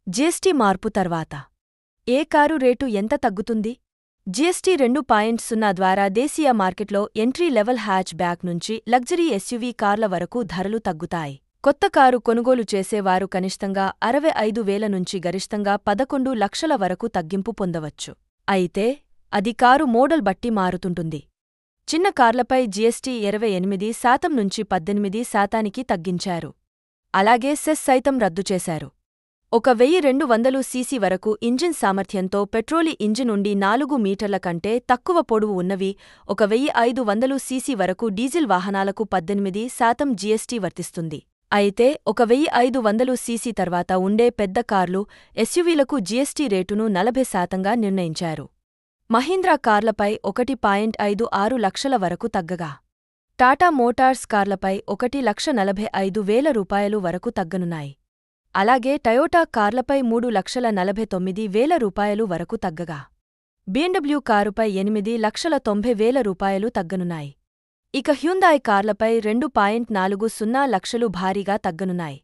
GST మార్పు తర్వాత ఏ car rate ఎంత తగ్గుతుంది? జీఎస్టీ 2.0 ద్వారా దేశీయ మార్కెట్లో ఎంట్రీ లెవెల్ హ్యాచ్ బ్యాక్ నుంచి లగ్జరీ ఎస్యూవీ కార్ల వరకు ధరలు తగ్గుతాయి. కొత్త కారు కొనుగోలు చేసేవారు కనిష్టంగా 65,000 నుంచి గరిష్టంగా 11 లక్షల వరకు తగ్గింపు పొందవచ్చు. అయితే అది కారు మోడల్ బట్టి మారుతుంటుంది. చిన్న కార్లపై జీఎస్టీ 28% నుంచి 18% తగ్గించారు. అలాగే సెస్ సైతం రద్దు చేశారు. 1200 సీసీ వరకు ఇంజిన్ సామర్థ్యంతో పెట్రోలి ఇంజిన్ ఉండి 4 మీటర్ల కంటే తక్కువ పొడవు ఉన్నవి, 1500 సీసీ వరకు డీజిల్ వాహనాలకు 18% జీఎస్టీ వర్తిస్తుంది. అయితే 1500 సీసీ తర్వాత ఉండే పెద్ద కార్లు, ఎస్యూవీలకు జీఎస్టీ రేటును 40%గా నిర్ణయించారు. మహీంద్రా కార్లపై 1.56 లక్షల వరకు తగ్గగా, టాటా మోటార్స్ కార్లపై 1,45,000 రూపాయలు వరకు తగ్గనున్నాయి. అలాగే టయోటా కార్లపై 3,49,000 రూపాయలు వరకు తగ్గగా, BMW కారుపై 8,90,000 రూపాయలు తగ్గనున్నాయి. ఇక హ్యుందాయ్ కార్లపై 2.40 లక్షలు భారీగా తగ్గనున్నాయి.